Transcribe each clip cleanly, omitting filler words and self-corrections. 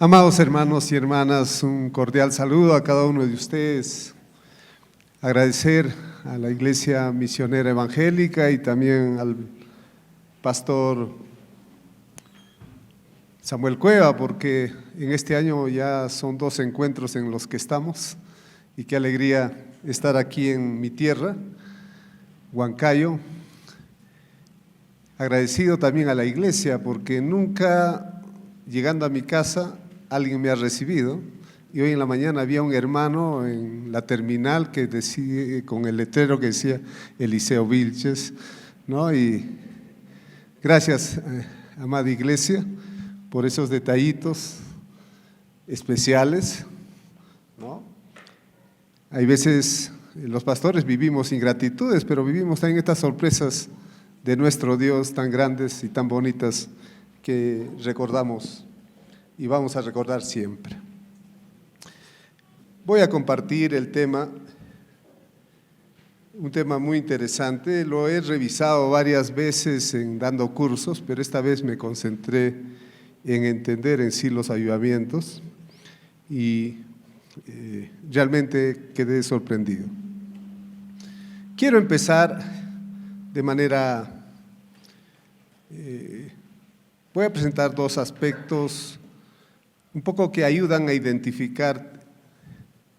Amados hermanos y hermanas, un cordial saludo a cada uno de ustedes. Agradecer a la Iglesia Misionera Evangélica y también al pastor Samuel Cueva, porque en este año ya son 2 encuentros en los que estamos y qué alegría estar aquí en mi tierra, Huancayo. Agradecido también a la iglesia porque nunca llegando a mi casa alguien me ha recibido, y hoy en la mañana había un hermano en la terminal que decía, con el letrero que decía Eliseo Vilches, ¿no? Y gracias, amada iglesia, por esos detallitos especiales, ¿no? Hay veces los pastores vivimos ingratitudes, pero vivimos también estas sorpresas de nuestro Dios tan grandes y tan bonitas que recordamos y vamos a recordar siempre. Voy a compartir el tema, un tema muy interesante. Lo he revisado varias veces dando cursos, pero esta vez me concentré en entender en sí los avivamientos y realmente quedé sorprendido. Quiero empezar de manera, voy a presentar 2 aspectos un poco que ayudan a identificar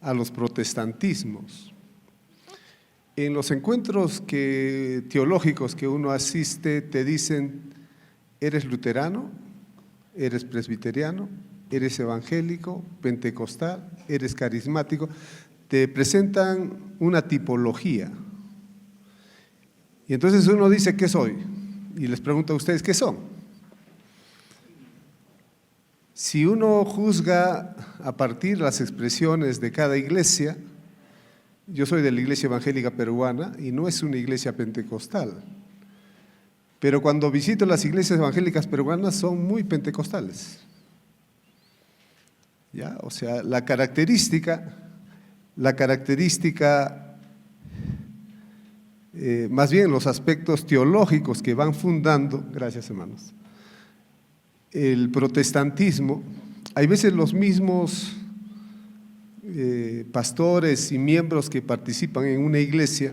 a los protestantismos. En los encuentros teológicos que uno asiste, te dicen, ¿eres luterano? ¿Eres presbiteriano? ¿Eres evangélico? ¿Pentecostal? ¿Eres carismático? Te presentan una tipología. Y entonces uno dice, ¿qué soy? Y les pregunto a ustedes, ¿qué son? Si uno juzga a partir de las expresiones de cada iglesia, yo soy de la Iglesia Evangélica Peruana y no es una iglesia pentecostal, pero cuando visito las iglesias evangélicas peruanas son muy pentecostales. ¿Ya? O sea, la característica, más bien los aspectos teológicos que van fundando, gracias hermanos, el protestantismo, hay veces los mismos pastores y miembros que participan en una iglesia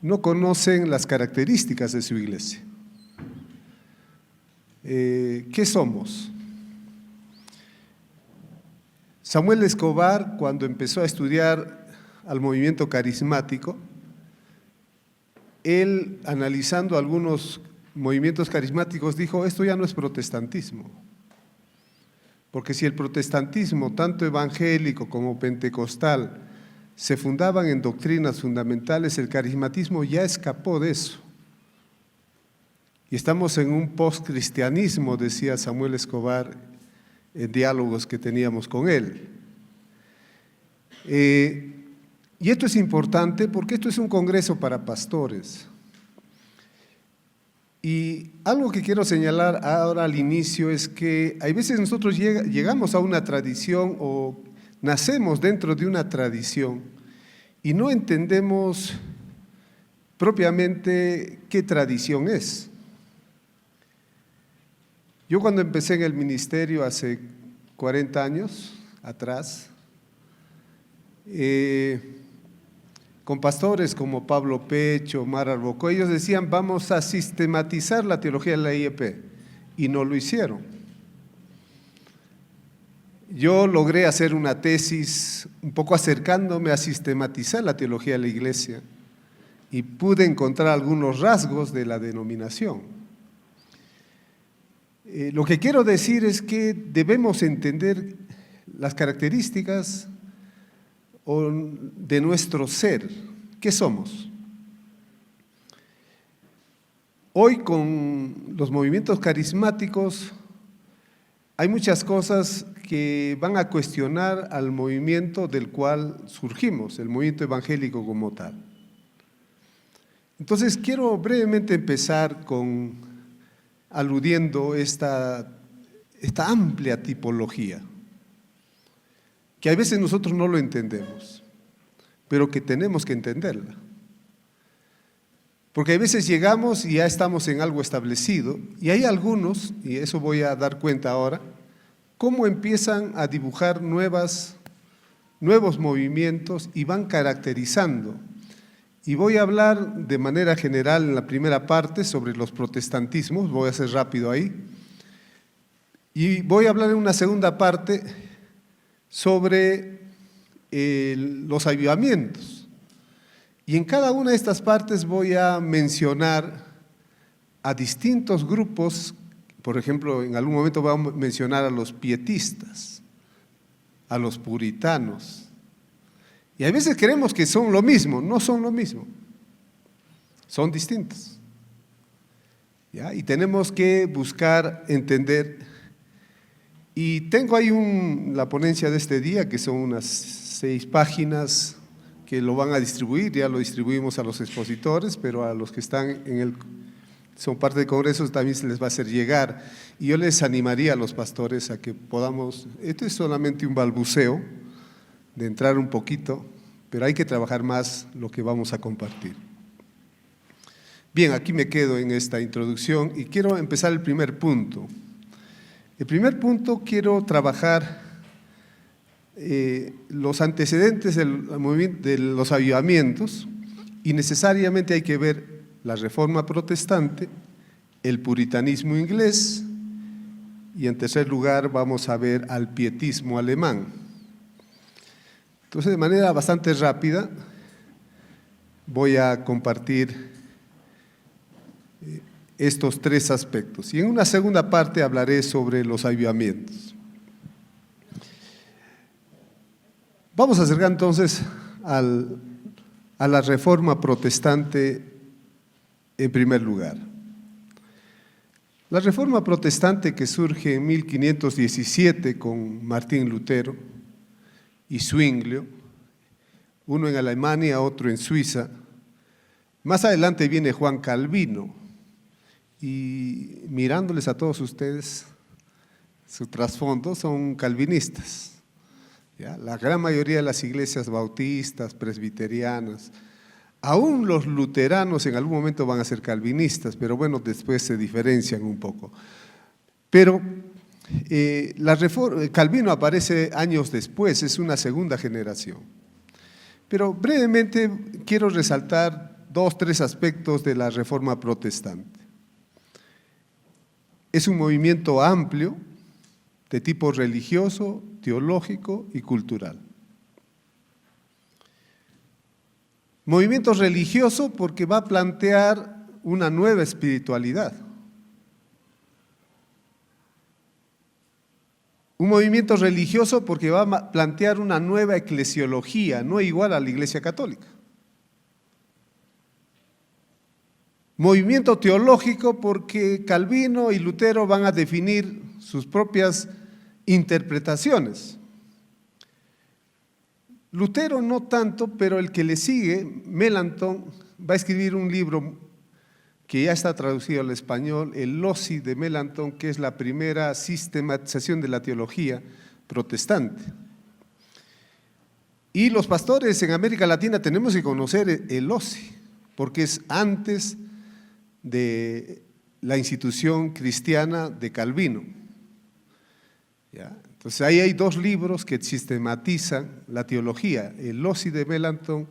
no conocen las características de su iglesia. ¿Qué somos? Samuel Escobar, cuando empezó a estudiar al movimiento carismático, él, analizando algunos movimientos carismáticos, dijo, esto ya no es protestantismo, porque si el protestantismo, tanto evangélico como pentecostal, se fundaban en doctrinas fundamentales, el carismatismo ya escapó de eso. Y estamos en un postcristianismo, decía Samuel Escobar en diálogos que teníamos con él. Y esto es importante porque esto es un congreso para pastores. Y algo que quiero señalar ahora al inicio es que hay veces nosotros llegamos a una tradición o nacemos dentro de una tradición y no entendemos propiamente qué tradición es. Yo cuando empecé en el ministerio hace 40 años atrás, con pastores como Pablo Pecho, Mar Arbocó, ellos decían, vamos a sistematizar la teología de la IEP, y no lo hicieron. Yo logré hacer una tesis un poco acercándome a sistematizar la teología de la iglesia, y pude encontrar algunos rasgos de la denominación. Lo que quiero decir es que debemos entender las características de nuestro ser. ¿Qué somos? Hoy con los movimientos carismáticos hay muchas cosas que van a cuestionar al movimiento del cual surgimos, el movimiento evangélico como tal. Entonces quiero brevemente empezar aludiendo esta amplia tipología, que a veces nosotros no lo entendemos, pero que tenemos que entenderla. Porque a veces llegamos y ya estamos en algo establecido, y hay algunos, y eso voy a dar cuenta ahora, cómo empiezan a dibujar nuevos movimientos y van caracterizando. Y voy a hablar de manera general en la primera parte sobre los protestantismos, voy a ser rápido ahí, y voy a hablar en una segunda parte sobre los avivamientos. Y en cada una de estas partes voy a mencionar a distintos grupos. Por ejemplo, en algún momento vamos a mencionar a los pietistas, a los puritanos. Y a veces creemos que son lo mismo, no son lo mismo, son distintos. ¿Ya? Y tenemos que buscar entender. Y tengo ahí la ponencia de este día, que son unas 6 páginas que lo van a distribuir, ya lo distribuimos a los expositores, pero a los que están son parte del Congreso también se les va a hacer llegar. Y yo les animaría a los pastores a que podamos, esto es solamente un balbuceo, de entrar un poquito, pero hay que trabajar más lo que vamos a compartir. Bien, aquí me quedo en esta introducción y quiero empezar el primer punto. El primer punto, quiero trabajar los antecedentes de los avivamientos, y necesariamente hay que ver la Reforma Protestante, el puritanismo inglés, y en tercer lugar vamos a ver al pietismo alemán. Entonces, de manera bastante rápida, voy a compartir estos 3 aspectos. Y en una segunda parte hablaré sobre los avivamientos. Vamos a acercar entonces a la Reforma Protestante en primer lugar. La Reforma Protestante, que surge en 1517 con Martín Lutero y Zwinglio, uno en Alemania, otro en Suiza. Más adelante viene Juan Calvino, y mirándoles a todos ustedes, su trasfondo son calvinistas. ¿Ya? La gran mayoría de las iglesias bautistas, presbiterianas, aún los luteranos en algún momento van a ser calvinistas, pero bueno, después se diferencian un poco. Pero Calvino aparece años después, es una segunda generación. Pero brevemente quiero resaltar 2 o 3 aspectos de la Reforma Protestante. Es un movimiento amplio, de tipo religioso, teológico y cultural. Movimiento religioso porque va a plantear una nueva espiritualidad. Un movimiento religioso porque va a plantear una nueva eclesiología, no igual a la Iglesia Católica. Movimiento teológico porque Calvino y Lutero van a definir sus propias interpretaciones. Lutero no tanto, pero el que le sigue, Melanchthon, va a escribir un libro que ya está traducido al español, el Loci de Melanchthon, que es la primera sistematización de la teología protestante. Y los pastores en América Latina tenemos que conocer el Loci, porque es antes de la institución cristiana de Calvino. ¿Ya? Entonces ahí hay 2 libros que sistematizan la teología, el Loci de Melanchthon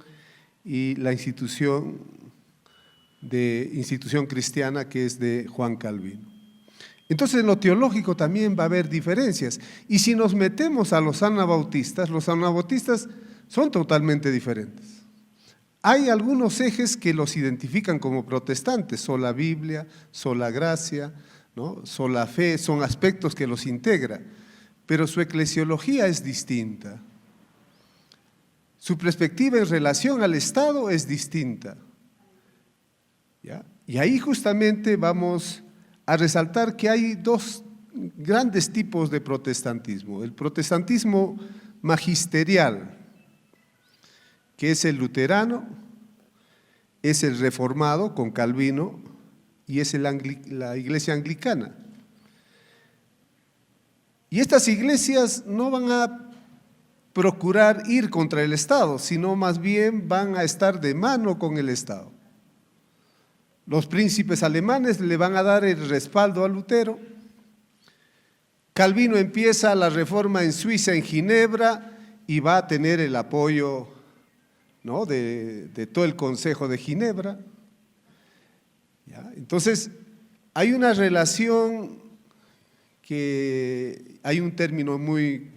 y la institución cristiana, que es de Juan Calvino. Entonces en lo teológico también va a haber diferencias, y si nos metemos a los anabautistas son totalmente diferentes. Hay algunos ejes que los identifican como protestantes, sola Biblia, sola gracia, ¿no? Sola fe, son aspectos que los integra, pero su eclesiología es distinta. Su perspectiva en relación al Estado es distinta. ¿Ya? Y ahí justamente vamos a resaltar que hay 2 grandes tipos de protestantismo. El protestantismo magisterial, que es el luterano, es el reformado con Calvino y es la iglesia anglicana. Y estas iglesias no van a procurar ir contra el Estado, sino más bien van a estar de mano con el Estado. Los príncipes alemanes le van a dar el respaldo a Lutero, Calvino empieza la reforma en Suiza, en Ginebra, y va a tener el apoyo, ¿no?, de todo el Consejo de Ginebra. ¿Ya? Entonces, hay una relación que hay un término muy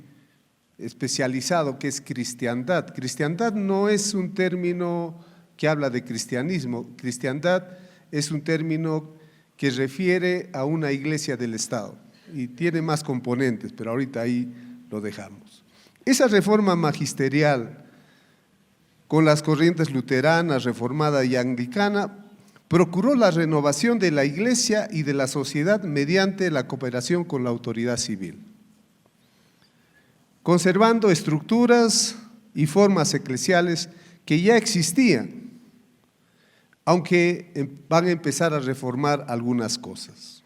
especializado que es cristiandad. Cristiandad no es un término que habla de cristianismo. Cristiandad es un término que refiere a una iglesia del Estado y tiene más componentes, pero ahorita ahí lo dejamos. Esa reforma magisterial con las corrientes luterana, reformada y anglicana procuró la renovación de la iglesia y de la sociedad mediante la cooperación con la autoridad civil, conservando estructuras y formas eclesiales que ya existían, aunque van a empezar a reformar algunas cosas.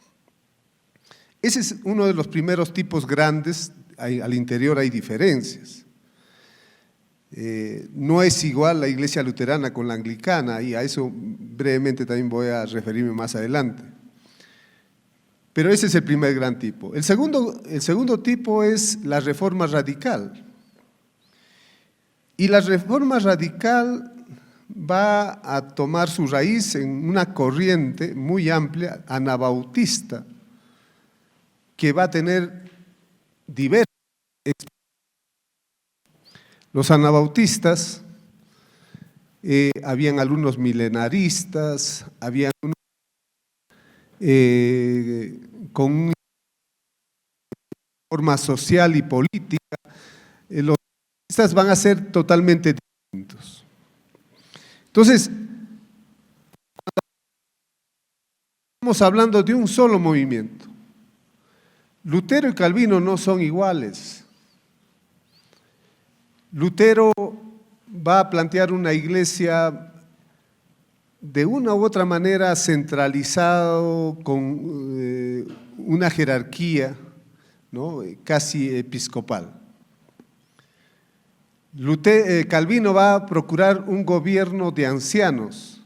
Ese es uno de los primeros tipos grandes. Al interior hay diferencias. No es igual la iglesia luterana con la anglicana, y a eso brevemente también voy a referirme más adelante. Pero ese es el primer gran tipo. El segundo tipo es la reforma radical. Y la reforma radical va a tomar su raíz en una corriente muy amplia, anabautista, que va a tener diversas. Los anabautistas, habían algunos milenaristas, habían unos con una forma social y política. Los anabautistas van a ser totalmente distintos. Entonces, estamos hablando de un solo movimiento. Lutero y Calvino no son iguales. Lutero va a plantear una iglesia de una u otra manera centralizado, con una jerarquía, ¿no?, casi episcopal. Calvino va a procurar un gobierno de ancianos.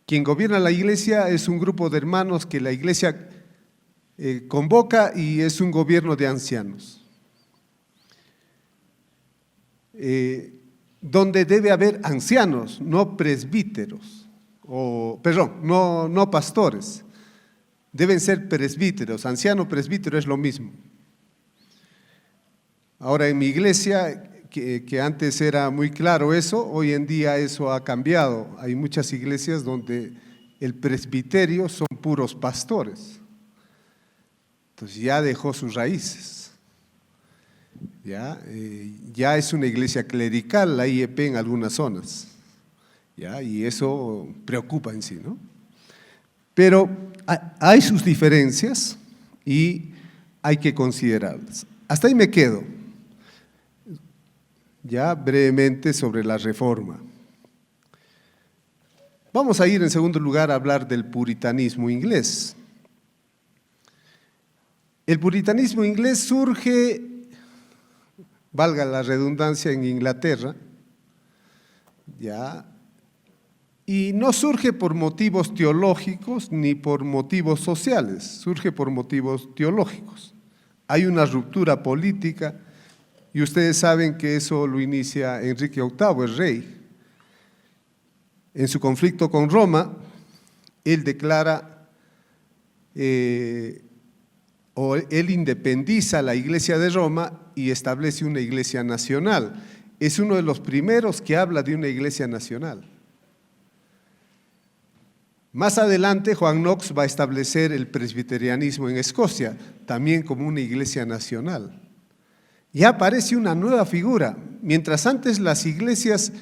Quien gobierna la iglesia es un grupo de hermanos que la iglesia convoca, y es un gobierno de ancianos. Donde debe haber ancianos, no presbíteros, no pastores, deben ser presbíteros. Anciano, presbítero es lo mismo. Ahora, en mi iglesia, que antes era muy claro eso, hoy en día eso ha cambiado. Hay muchas iglesias donde el presbiterio son puros pastores. Entonces ya dejó sus raíces. Ya es una iglesia clerical, la IEP, en algunas zonas. Y eso preocupa en sí, ¿no? Pero hay sus diferencias y hay que considerarlas. Hasta ahí me quedo. Ya brevemente sobre la reforma. Vamos a ir en segundo lugar a hablar del puritanismo inglés. El puritanismo inglés surge, valga la redundancia, en Inglaterra, y no surge por motivos teológicos ni por motivos sociales, surge por motivos teológicos. Hay una ruptura política. Y ustedes saben que eso lo inicia Enrique VIII, el rey. En su conflicto con Roma, él declara, él independiza la iglesia de Roma y establece una iglesia nacional. Es uno de los primeros que habla de una iglesia nacional. Más adelante, Juan Knox va a establecer el presbiterianismo en Escocia, también como una iglesia nacional. Ya aparece una nueva figura. Mientras antes las iglesias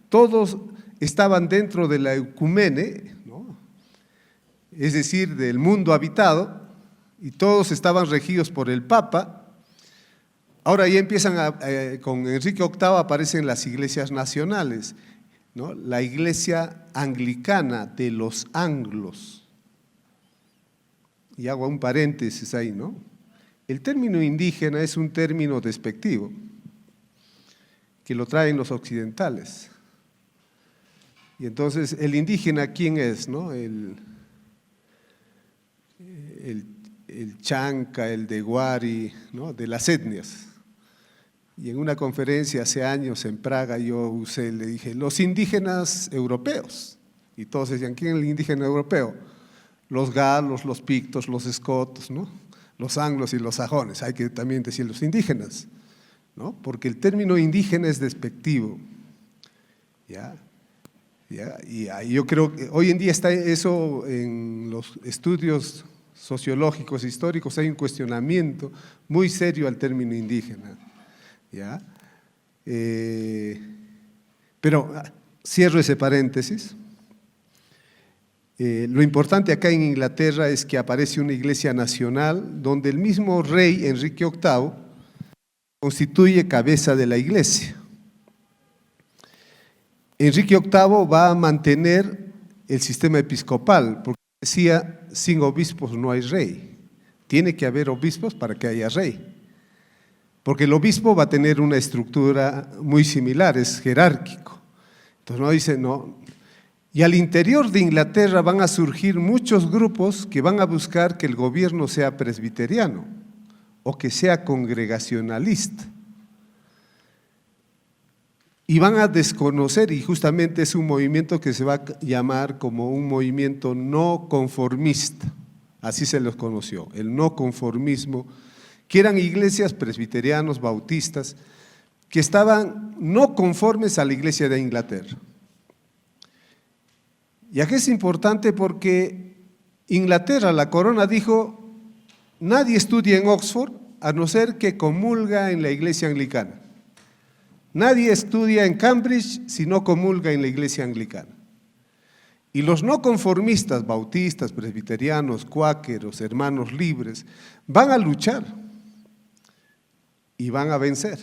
todos estaban dentro de la ecumene, ¿no?, es decir, del mundo habitado, y todos estaban regidos por el Papa. Ahora ya empiezan con Enrique VIII aparecen las iglesias nacionales, ¿no? La iglesia anglicana de los anglos. Y hago un paréntesis ahí, ¿no? El término indígena es un término despectivo que lo traen los occidentales. Y entonces, ¿el indígena quién es, no? el Chanca, el de Guari, ¿no? De las etnias. Y en una conferencia hace años en Praga le dije, los indígenas europeos. Y todos decían, ¿quién es el indígena europeo? Los galos, los pictos, los escotos, ¿no? Los anglos y los sajones. Hay que también decir los indígenas, ¿no? Porque el término indígena es despectivo. ¿Ya? Y yo creo que hoy en día está eso en los estudios sociológicos, históricos, hay un cuestionamiento muy serio al término indígena. ¿Ya? Pero cierro ese paréntesis. Lo importante acá en Inglaterra es que aparece una iglesia nacional donde el mismo rey Enrique VIII constituye cabeza de la iglesia. Enrique VIII va a mantener el sistema episcopal, porque decía, sin obispos no hay rey. Tiene que haber obispos para que haya rey. Porque el obispo va a tener una estructura muy similar, es jerárquico. Entonces no dice, no. Y al interior de Inglaterra van a surgir muchos grupos que van a buscar que el gobierno sea presbiteriano o que sea congregacionalista. Y van a desconocer, y justamente es un movimiento que se va a llamar como un movimiento no conformista, así se los conoció, el no conformismo, que eran iglesias presbiterianos, bautistas, que estaban no conformes a la iglesia de Inglaterra. Y aquí es importante porque Inglaterra, la corona, dijo, nadie estudia en Oxford a no ser que comulga en la iglesia anglicana. Nadie estudia en Cambridge si no comulga en la iglesia anglicana. Y los no conformistas, bautistas, presbiterianos, cuáqueros, hermanos libres, van a luchar y van a vencer.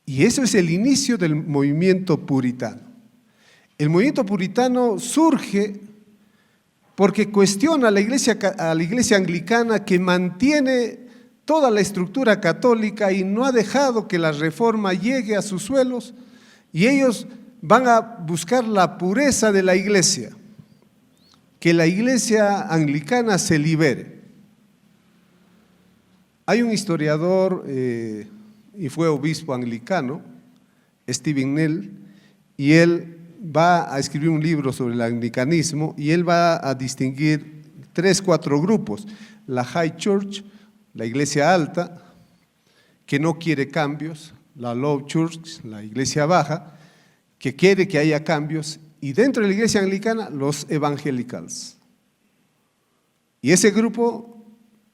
Y eso es el inicio del movimiento puritano. El movimiento puritano surge porque cuestiona a la iglesia anglicana que mantiene toda la estructura católica y no ha dejado que la reforma llegue a sus suelos, y ellos van a buscar la pureza de la iglesia, que la iglesia anglicana se libere. Hay un historiador y fue obispo anglicano, Stephen Nell, y él va a escribir un libro sobre el anglicanismo y él va a distinguir 4 grupos: la High Church, la iglesia alta, que no quiere cambios; la Low Church, la iglesia baja, que quiere que haya cambios; y dentro de la iglesia anglicana, los evangelicals. Y ese grupo,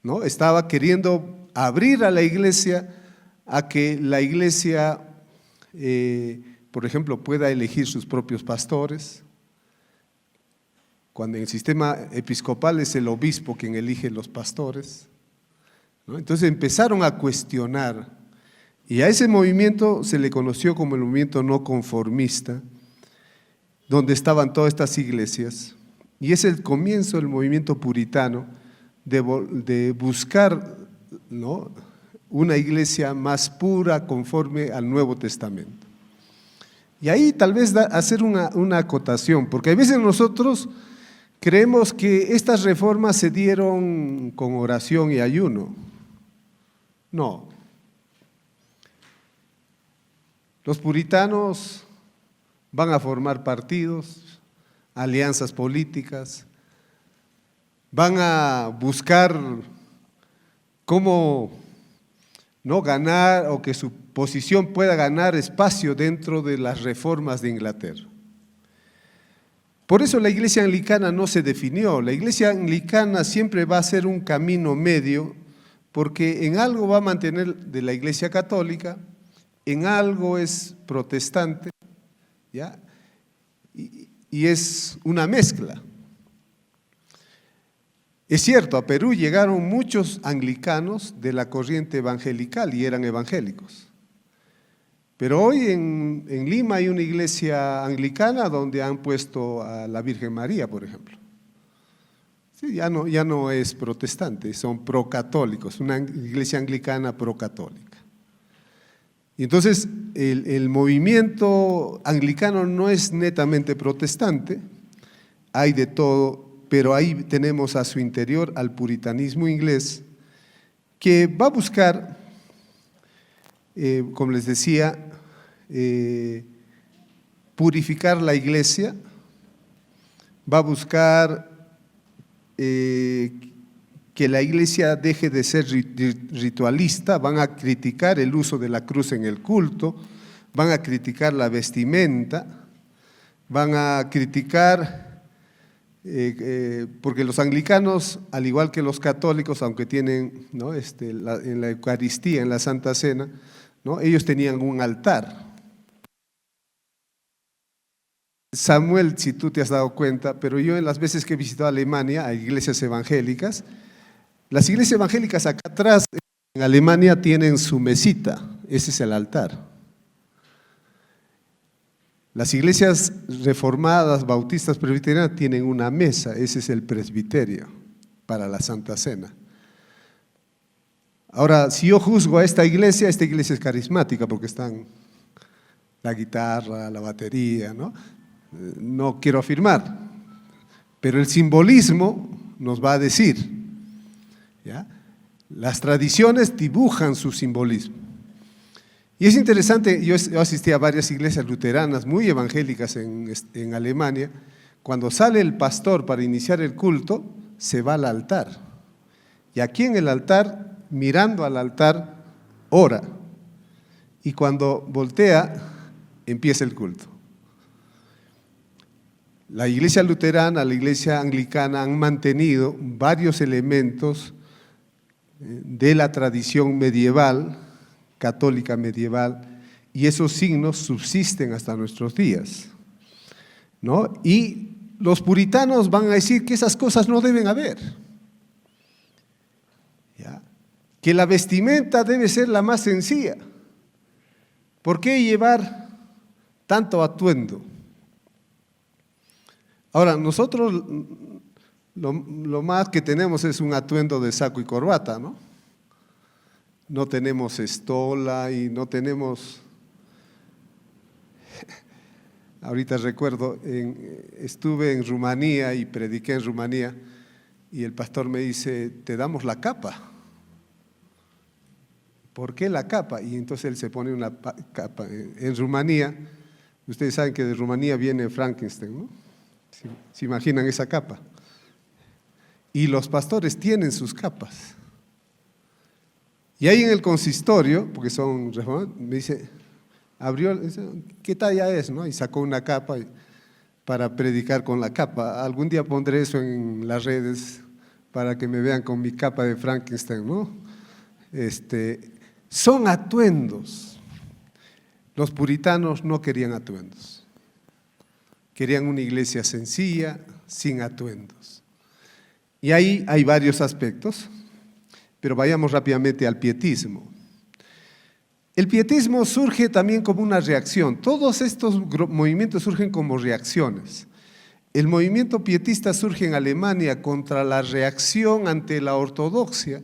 ¿no?, estaba queriendo abrir a la iglesia a que la iglesia, por ejemplo, pueda elegir sus propios pastores, cuando en el sistema episcopal es el obispo quien elige los pastores, ¿no? Entonces empezaron a cuestionar, y a ese movimiento se le conoció como el movimiento no conformista, donde estaban todas estas iglesias, y es el comienzo del movimiento puritano de buscar, ¿no?, una iglesia más pura conforme al Nuevo Testamento. Y ahí tal vez hacer una acotación, porque a veces nosotros creemos que estas reformas se dieron con oración y ayuno. No. Los puritanos van a formar partidos, alianzas políticas, van a buscar cómo no ganar o que su posición pueda ganar espacio dentro de las reformas de Inglaterra. Por eso la iglesia anglicana no se definió. La iglesia anglicana siempre va a ser un camino medio, porque en algo va a mantener de la iglesia católica, en algo es protestante, ¿ya? Y es una mezcla. Es cierto, a Perú llegaron muchos anglicanos de la corriente evangelical y eran evangélicos. Pero hoy en Lima hay una iglesia anglicana donde han puesto a la Virgen María, por ejemplo. Sí, ya no es protestante, son procatólicos, una iglesia anglicana procatólica. Y entonces el movimiento anglicano no es netamente protestante, hay de todo, pero ahí tenemos a su interior al puritanismo inglés, que va a buscar, como les decía, purificar la iglesia, va a buscar que la iglesia deje de ser ritualista, van a criticar el uso de la cruz en el culto, van a criticar la vestimenta, van a criticar, porque los anglicanos, al igual que los católicos, aunque tienen, ¿no?, en la Eucaristía, en la Santa Cena, ¿no?, ellos tenían un altar. Samuel, si tú te has dado cuenta, pero yo en las veces que he visitado Alemania, a iglesias evangélicas, las iglesias evangélicas acá atrás en Alemania tienen su mesita, ese es el altar. Las iglesias reformadas, bautistas, presbiterianas tienen una mesa, ese es el presbiterio para la Santa Cena. Ahora, si yo juzgo a esta iglesia es carismática porque están la guitarra, la batería, ¿no? No quiero afirmar, pero el simbolismo nos va a decir, ¿ya? Las tradiciones dibujan su simbolismo. Y es interesante, yo asistí a varias iglesias luteranas muy evangélicas en Alemania. Cuando sale el pastor para iniciar el culto, se va al altar. Y aquí en el altar, mirando al altar, ora. Y cuando voltea, empieza el culto. La iglesia luterana, la iglesia anglicana han mantenido varios elementos de la tradición medieval, católica medieval, y esos signos subsisten hasta nuestros días, ¿no? Y los puritanos van a decir que esas cosas no deben haber, ¿ya? Que la vestimenta debe ser la más sencilla. ¿Por qué llevar tanto atuendo? Ahora, nosotros lo más que tenemos es un atuendo de saco y corbata, ¿no? No tenemos estola y no tenemos… Ahorita recuerdo, estuve en Rumanía y prediqué en Rumanía y el pastor me dice, te damos la capa. ¿Por qué la capa? Y entonces él se pone una capa. En Rumanía, ustedes saben que de Rumanía viene Frankenstein, ¿no? ¿Se imaginan esa capa? Y los pastores tienen sus capas. Y ahí en el consistorio, porque son reformados, me dice, abrió, ¿qué talla es? ¿No? Y sacó una capa para predicar con la capa. Algún día pondré eso en las redes para que me vean con mi capa de Frankenstein, ¿no? Son atuendos. Los puritanos no querían atuendos. Querían una iglesia sencilla, sin atuendos. Y ahí hay varios aspectos, pero vayamos rápidamente al pietismo. El pietismo surge también como una reacción. Todos estos movimientos surgen como reacciones. El movimiento pietista surge en Alemania contra la reacción ante la ortodoxia.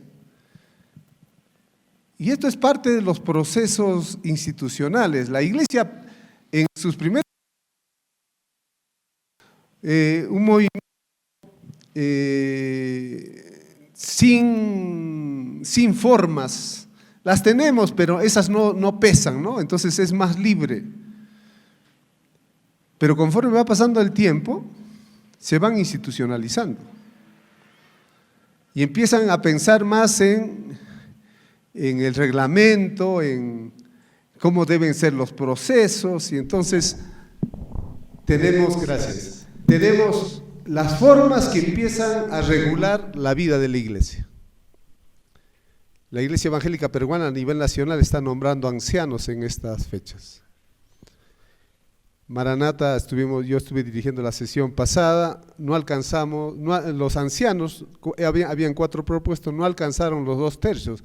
Y esto es parte de los procesos institucionales. La iglesia en sus primeros un movimiento sin formas, las tenemos, pero esas no pesan, ¿no? Entonces es más libre. Pero conforme va pasando el tiempo, se van institucionalizando y empiezan a pensar más en el reglamento, en cómo deben ser los procesos, y entonces tenemos las formas que empiezan a regular la vida de la iglesia. La Iglesia Evangélica Peruana a nivel nacional está nombrando ancianos en estas fechas. Maranata, yo estuve dirigiendo la sesión pasada, no alcanzamos, los ancianos, habían 4 propuestos, no alcanzaron los 2/3.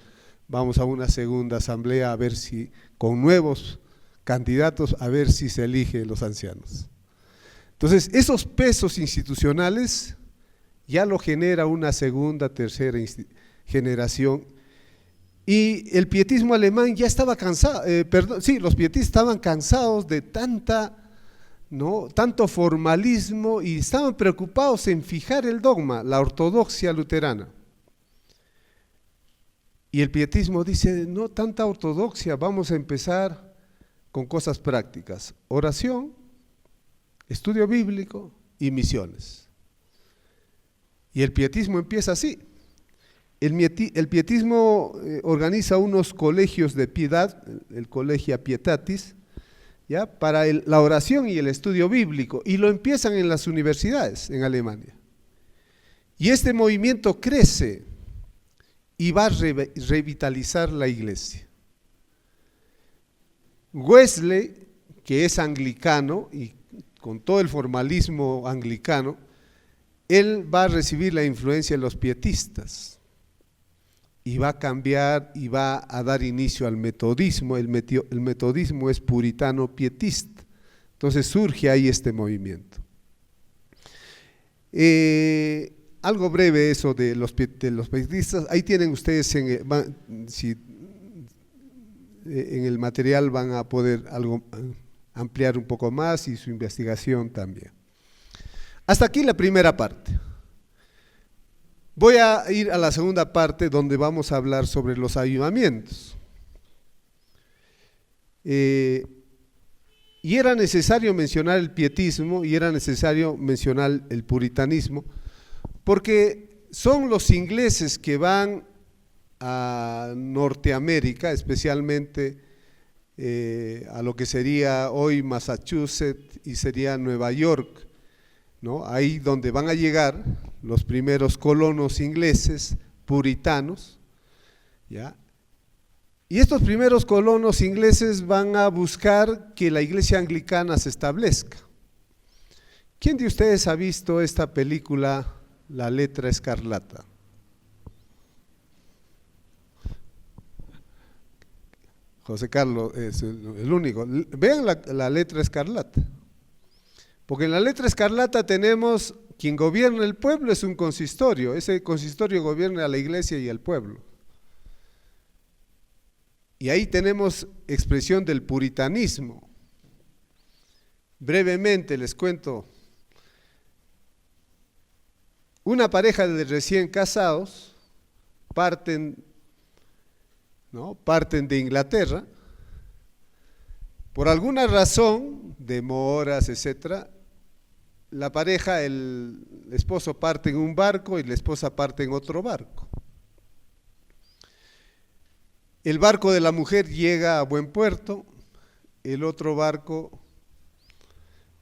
Vamos a una segunda asamblea a ver si, con nuevos candidatos, a ver si se eligen los ancianos. Entonces, esos pesos institucionales ya lo genera una segunda, tercera generación. Y el pietismo alemán ya estaba cansado, los pietistas estaban cansados de tanta ¿no? Tanto formalismo, y estaban preocupados en fijar el dogma, la ortodoxia luterana. Y el pietismo dice, no tanta ortodoxia, vamos a empezar con cosas prácticas, oración, estudio bíblico y misiones. Y el pietismo empieza así. El pietismo organiza unos colegios de piedad, el Collegia Pietatis, ¿ya? Para la oración y el estudio bíblico, y lo empiezan en las universidades en Alemania. Y este movimiento crece y va a revitalizar la iglesia. Wesley, que es anglicano y con todo el formalismo anglicano, él va a recibir la influencia de los pietistas y va a cambiar y va a dar inicio al metodismo. El metodismo es puritano pietista, entonces surge ahí este movimiento. Algo breve eso de los pietistas, ahí tienen ustedes, en el material van a poder ampliar un poco más y su investigación también. Hasta aquí la primera parte. Voy a ir a la segunda parte donde vamos a hablar sobre los avivamientos. Y era necesario mencionar el pietismo y era necesario mencionar el puritanismo, porque son los ingleses que van a Norteamérica, especialmente a lo que sería hoy Massachusetts y sería Nueva York, ¿no? Ahí donde van a llegar los primeros colonos ingleses puritanos, ¿ya? Y estos primeros colonos ingleses van a buscar que la iglesia anglicana se establezca. ¿Quién de ustedes ha visto esta película, La letra escarlata? José Carlos es el único. Vean la letra escarlata. Porque en la letra escarlata tenemos, quien gobierna el pueblo es un consistorio, ese consistorio gobierna a la iglesia y al pueblo. Y ahí tenemos expresión del puritanismo. Brevemente les cuento, una pareja de recién casados parten de Inglaterra, por alguna razón, demoras, etcétera, la pareja, el esposo parte en un barco y la esposa parte en otro barco. El barco de la mujer llega a buen puerto, el otro barco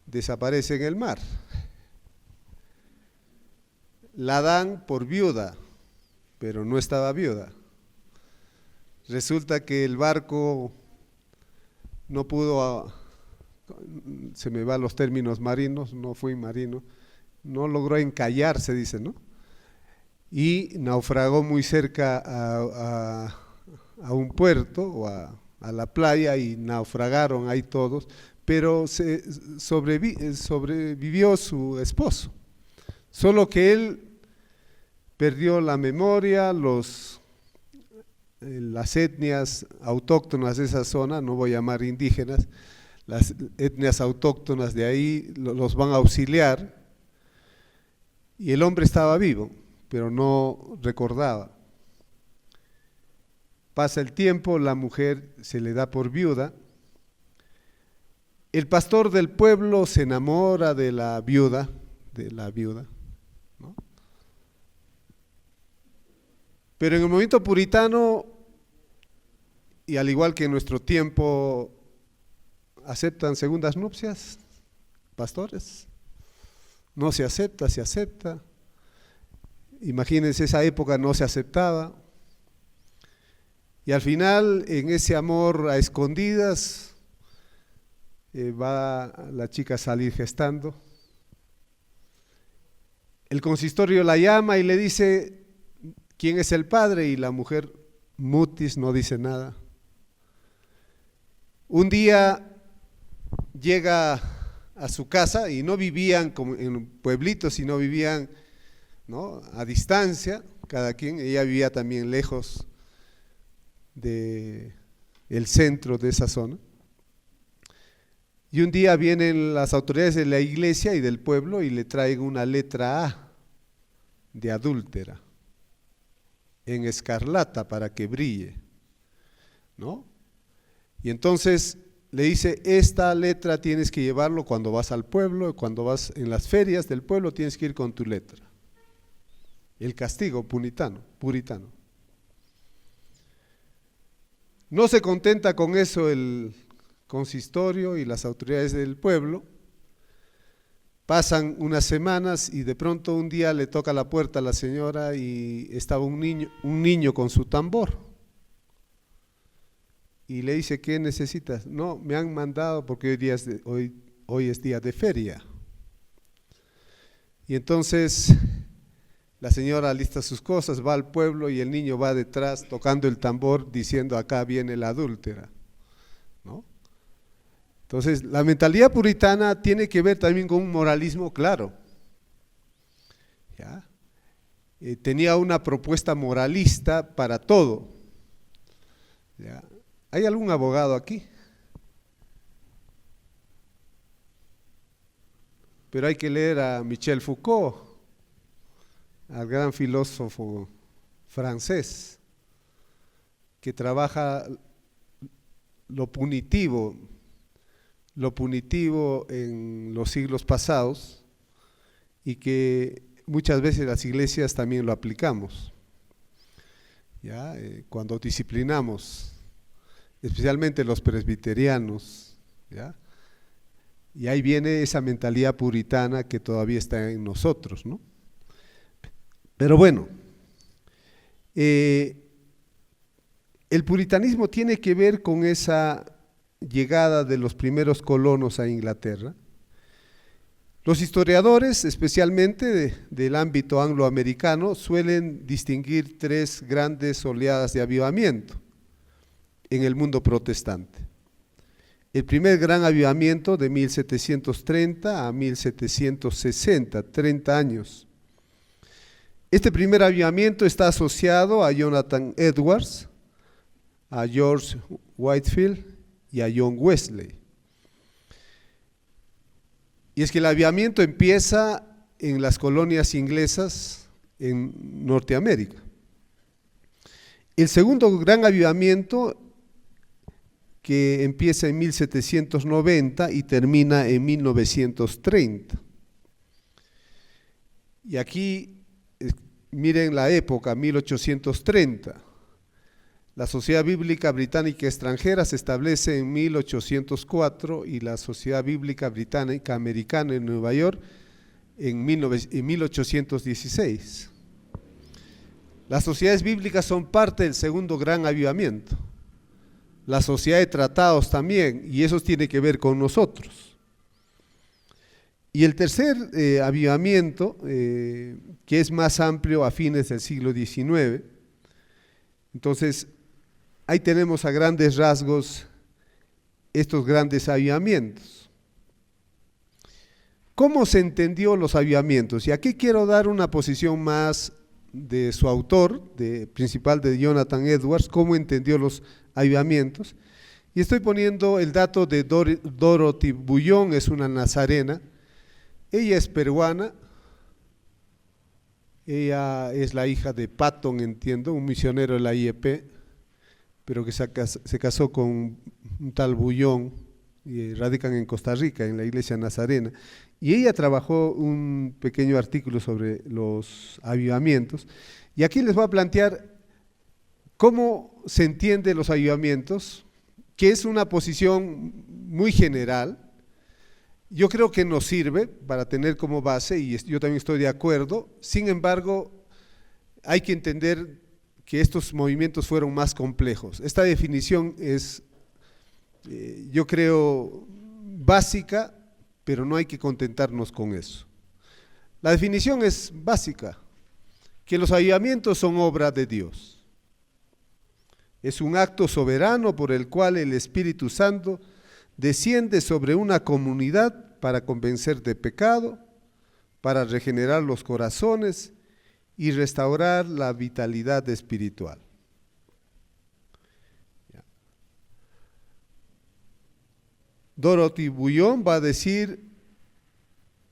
desaparece en el mar. La dan por viuda, pero no estaba viuda. Resulta que el barco no pudo, se me van los términos marinos, no fui marino, no logró encallarse, dice, ¿no? Y naufragó muy cerca a un puerto o a la playa y naufragaron ahí todos, pero sobrevivió su esposo, solo que él perdió la memoria, las etnias autóctonas de esa zona, no voy a llamar indígenas, las etnias autóctonas de ahí los van a auxiliar y el hombre estaba vivo, pero no recordaba. Pasa el tiempo, la mujer se le da por viuda, el pastor del pueblo se enamora de la viuda, ¿no? Pero en el movimiento puritano, y al igual que en nuestro tiempo, ¿aceptan segundas nupcias, pastores? No se acepta, se acepta. Imagínense, esa época no se aceptaba. Y al final, en ese amor a escondidas, va la chica a salir gestando. El consistorio la llama y le dice, ¿quién es el padre? Y la mujer, mutis, no dice nada. Un día llega a su casa y no vivían como en pueblitos, sino vivían, ¿no?, a distancia, cada quien. Ella vivía también lejos del centro de esa zona. Y un día vienen las autoridades de la iglesia y del pueblo y le traen una letra A de adúltera en escarlata para que brille, ¿no? Y entonces le dice, esta letra tienes que llevarlo cuando vas al pueblo, cuando vas en las ferias del pueblo tienes que ir con tu letra. El castigo puritano. No se contenta con eso el consistorio y las autoridades del pueblo. Pasan unas semanas y de pronto un día le toca la puerta a la señora y estaba un niño con su tambor. Y le dice, ¿qué necesitas? No, me han mandado porque hoy es día de feria. Y entonces la señora alista sus cosas, va al pueblo y el niño va detrás tocando el tambor diciendo, acá viene la adúltera, ¿no? Entonces, la mentalidad puritana tiene que ver también con un moralismo claro. ¿Ya? Tenía una propuesta moralista para todo. ¿Ya? ¿Hay algún abogado aquí? Pero hay que leer a Michel Foucault, al gran filósofo francés, que trabaja lo punitivo en los siglos pasados y que muchas veces las iglesias también lo aplicamos, ¿ya? Cuando disciplinamos, especialmente los presbiterianos, ¿ya? Y ahí viene esa mentalidad puritana que todavía está en nosotros, ¿no? Pero bueno, el puritanismo tiene que ver con esa llegada de los primeros colonos a Inglaterra. Los historiadores, especialmente del ámbito angloamericano, suelen distinguir tres grandes oleadas de avivamiento en el mundo protestante. El primer gran avivamiento de 1730 a 1760, 30 años. Este primer avivamiento está asociado a Jonathan Edwards, a George Whitefield y a John Wesley. Y es que el avivamiento empieza en las colonias inglesas en Norteamérica. El segundo gran avivamiento, que empieza en 1790 y termina en 1930. Y aquí miren la época, 1830. La Sociedad Bíblica Británica Extranjera se establece en 1804 y la Sociedad Bíblica Británica Americana en Nueva York en 1816. Las sociedades bíblicas son parte del segundo gran avivamiento. La sociedad de tratados también, y eso tiene que ver con nosotros. Y el tercer avivamiento, que es más amplio a fines del siglo XIX, entonces ahí tenemos a grandes rasgos estos grandes avivamientos. ¿Cómo se entendió los avivamientos? Y aquí quiero dar una posición más de su autor, principal de Jonathan Edwards, cómo entendió los avivamientos. Y estoy poniendo el dato de Dorothy Bullón, es una nazarena. Ella es peruana, ella es la hija de Patton, entiendo, un misionero de la IEP, pero que se casó con un tal Bullón, y radican en Costa Rica, en la iglesia nazarena. Y ella trabajó un pequeño artículo sobre los avivamientos. Y aquí les voy a plantear cómo se entienden los avivamientos, que es una posición muy general. Yo creo que nos sirve para tener como base, y yo también estoy de acuerdo. Sin embargo, hay que entender que estos movimientos fueron más complejos. Esta definición es, yo creo, básica, pero no hay que contentarnos con eso. La definición es básica, que los avivamientos son obra de Dios. Es un acto soberano por el cual el Espíritu Santo desciende sobre una comunidad para convencer de pecado, para regenerar los corazones y restaurar la vitalidad espiritual. Dorothy Bullón va a decir: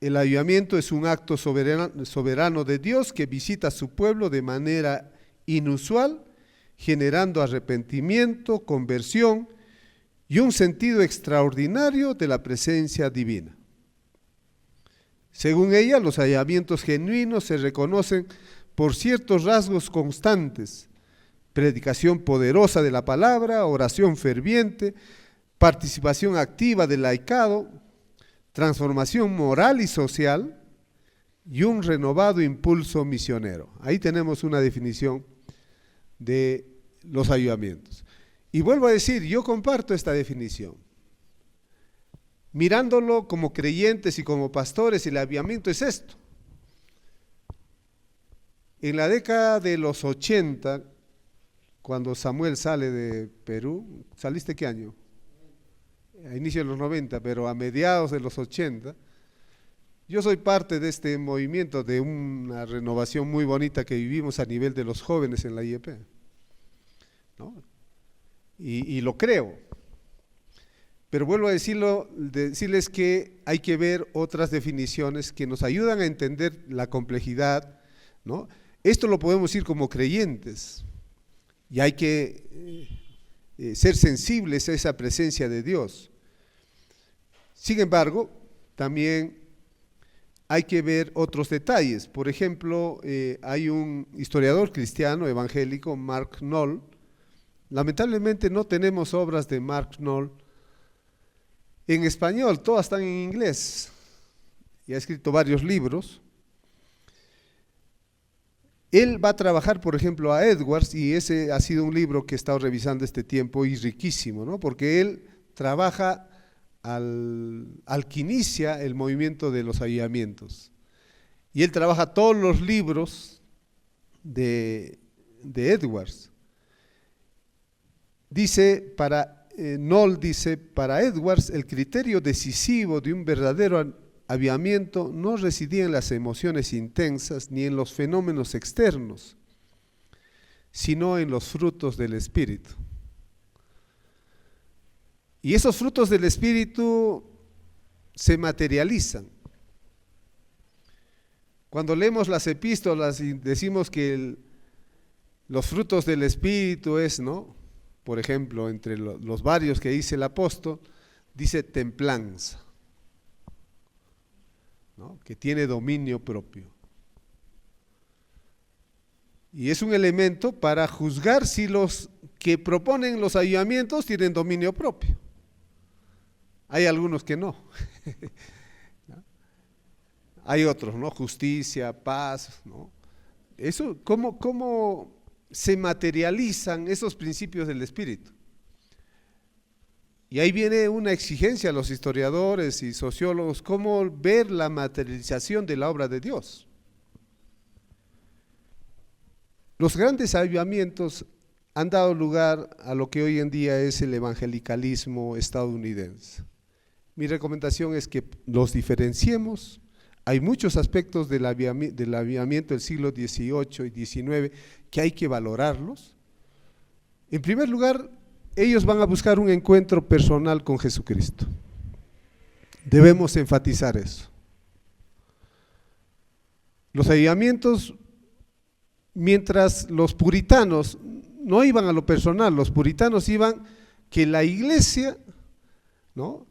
el avivamiento es un acto soberano de Dios que visita a su pueblo de manera inusual, generando arrepentimiento, conversión y un sentido extraordinario de la presencia divina. Según ella, los avivamientos genuinos se reconocen por ciertos rasgos constantes: predicación poderosa de la palabra, oración ferviente, participación activa del laicado, transformación moral y social y un renovado impulso misionero. Ahí tenemos una definición de los avivamientos. Y vuelvo a decir, yo comparto esta definición. Mirándolo como creyentes y como pastores, el avivamiento es esto. En la década de los 80, cuando Samuel sale de Perú, ¿saliste qué año? A inicios de los 90, pero a mediados de los 80, yo soy parte de este movimiento, de una renovación muy bonita que vivimos a nivel de los jóvenes en la IEP, ¿no? Y lo creo. Pero vuelvo a decirles que hay que ver otras definiciones que nos ayudan a entender la complejidad, ¿no? Esto lo podemos decir como creyentes, y hay que ser sensibles a esa presencia de Dios. Sin embargo, también hay que ver otros detalles. Por ejemplo, hay un historiador cristiano evangélico, Mark Noll. Lamentablemente no tenemos obras de Mark Noll en español, todas están en inglés, y ha escrito varios libros. Él va a trabajar, por ejemplo, a Edwards, y ese ha sido un libro que he estado revisando este tiempo y riquísimo, ¿no? Porque él trabaja al que inicia el movimiento de los avivamientos. Y él trabaja todos los libros de Edwards. Noll dice, para Edwards el criterio decisivo de un verdadero avivamiento no residía en las emociones intensas ni en los fenómenos externos, sino en los frutos del Espíritu. Y esos frutos del Espíritu se materializan. Cuando leemos las epístolas y decimos que los frutos del Espíritu es, ¿no? Por ejemplo, entre los varios que dice el apóstol, dice templanza, ¿no? Que tiene dominio propio. Y es un elemento para juzgar si los que proponen los avivamientos tienen dominio propio. Hay algunos que no. Hay otros, ¿no? Justicia, paz, ¿no? Eso, ¿cómo se materializan esos principios del Espíritu? Y ahí viene una exigencia a los historiadores y sociólogos, cómo ver la materialización de la obra de Dios. Los grandes avivamientos han dado lugar a lo que hoy en día es el evangelicalismo estadounidense. Mi recomendación es que los diferenciemos. Hay muchos aspectos del avivamiento del siglo XVIII y XIX que hay que valorarlos. En primer lugar, ellos van a buscar un encuentro personal con Jesucristo. Debemos enfatizar eso. Los avivamientos, mientras los puritanos no iban a lo personal, los puritanos iban que la iglesia, ¿no?,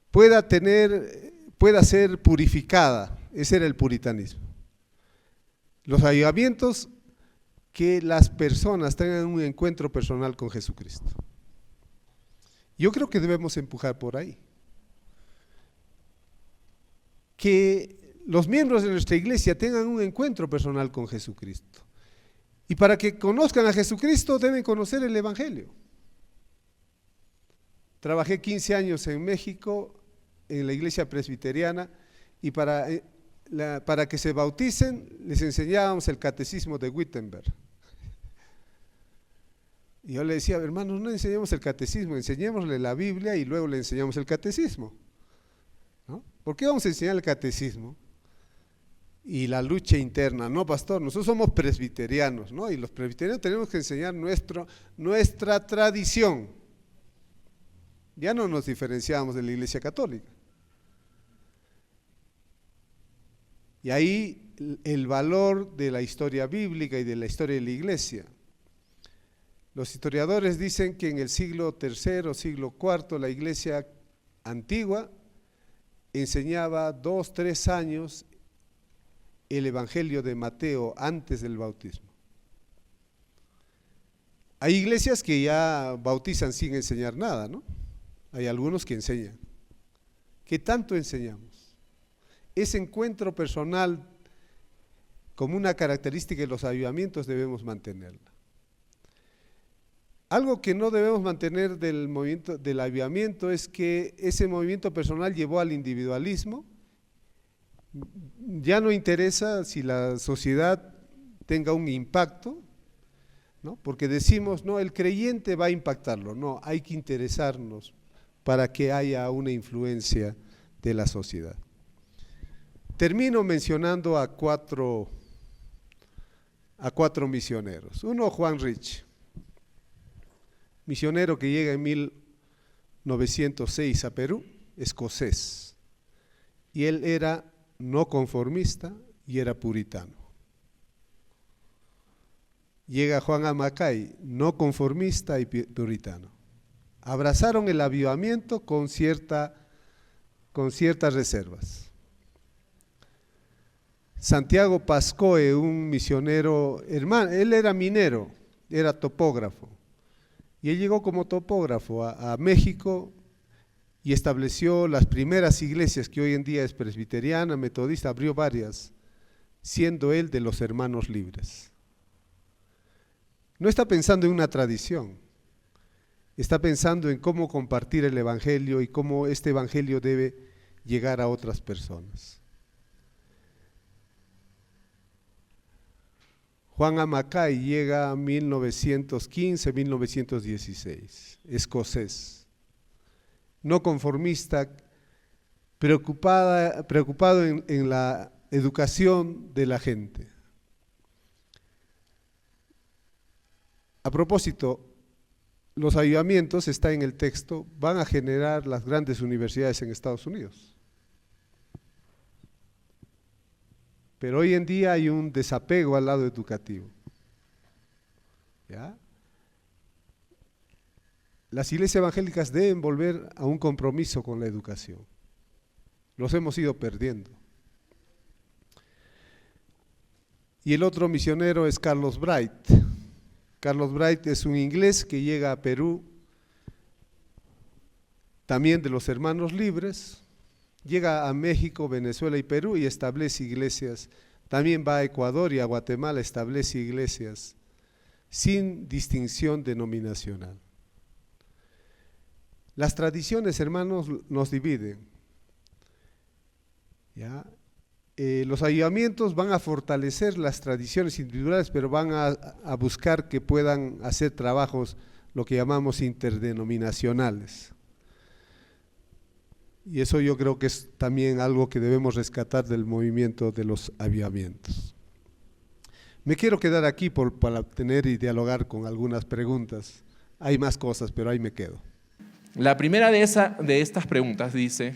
pueda ser purificada. Ese era el puritanismo. Los avivamientos, que las personas tengan un encuentro personal con Jesucristo. Yo creo que debemos empujar por ahí. Que los miembros de nuestra iglesia tengan un encuentro personal con Jesucristo. Y para que conozcan a Jesucristo deben conocer el Evangelio. Trabajé 15 años en México, en la iglesia presbiteriana, y para que se bauticen les enseñábamos el catecismo de Wittenberg. Y yo le decía, hermanos, no enseñemos el catecismo, enseñémosle la Biblia y luego le enseñamos el catecismo, ¿no? ¿Por qué vamos a enseñar el catecismo? Y la lucha interna, no, pastor, nosotros somos presbiterianos, ¿no? Y los presbiterianos tenemos que enseñar nuestra tradición. Ya no nos diferenciamos de la Iglesia Católica. Y ahí el valor de la historia bíblica y de la historia de la Iglesia. Los historiadores dicen que en el siglo III, siglo IV, la Iglesia antigua enseñaba 2, 3 años el Evangelio de Mateo antes del bautismo. Hay iglesias que ya bautizan sin enseñar nada, ¿no? Hay algunos que enseñan. ¿Qué tanto enseñamos? Ese encuentro personal como una característica de los avivamientos debemos mantenerla. Algo que no debemos mantener del movimiento del avivamiento es que ese movimiento personal llevó al individualismo. Ya no interesa si la sociedad tenga un impacto, ¿no? Porque decimos, no, el creyente va a impactarlo. No, hay que interesarnos para que haya una influencia de la sociedad. Termino mencionando a cuatro misioneros. Uno, Juan Rich, misionero que llega en 1906 a Perú, escocés, y él era no conformista y era puritano. Llega Juan Amacay, no conformista y puritano. Abrazaron el avivamiento con ciertas reservas. Santiago Pascoe, un misionero hermano, él era minero, era topógrafo, y él llegó como topógrafo a México y estableció las primeras iglesias que hoy en día es presbiteriana, metodista, abrió varias, siendo él de los Hermanos Libres. No está pensando en una tradición, está pensando en cómo compartir el evangelio y cómo este evangelio debe llegar a otras personas. Juan Amacay llega a 1915, 1916, escocés, no conformista, preocupado en la educación de la gente. A propósito, los avivamientos, está en el texto, van a generar las grandes universidades en Estados Unidos. Pero hoy en día hay un desapego al lado educativo. ¿Ya? Las iglesias evangélicas deben volver a un compromiso con la educación. Los hemos ido perdiendo. Y el otro misionero es Carlos Bright. Carlos Bright es un inglés que llega a Perú, también de los Hermanos Libres, llega a México, Venezuela y Perú y establece iglesias. También va a Ecuador y a Guatemala, establece iglesias sin distinción denominacional. Las tradiciones, hermanos, nos dividen. ¿Ya? Los avivamientos van a fortalecer las tradiciones individuales, pero van a buscar que puedan hacer trabajos, lo que llamamos interdenominacionales. Y eso yo creo que es también algo que debemos rescatar del movimiento de los avivamientos. Me quiero quedar aquí para tener y dialogar con algunas preguntas. Hay más cosas, pero ahí me quedo. La primera de estas preguntas dice,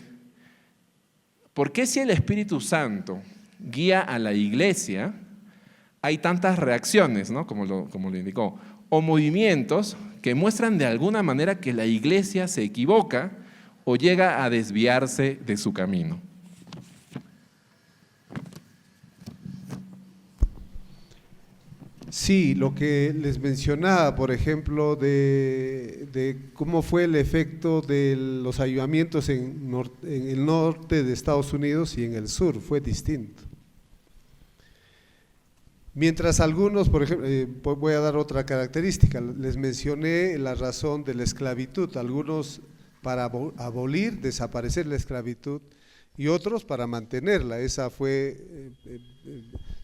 ¿por qué si el Espíritu Santo guía a la iglesia, hay tantas reacciones, ¿no? como lo indicó, o movimientos que muestran de alguna manera que la iglesia se equivoca o llega a desviarse de su camino? Sí, lo que les mencionaba, por ejemplo, de cómo fue el efecto de los avivamientos en el norte de Estados Unidos y en el sur, fue distinto. Mientras algunos, por ejemplo, voy a dar otra característica, les mencioné la razón de la esclavitud, algunos para abolir, desaparecer la esclavitud, y otros para mantenerla. Esa fue,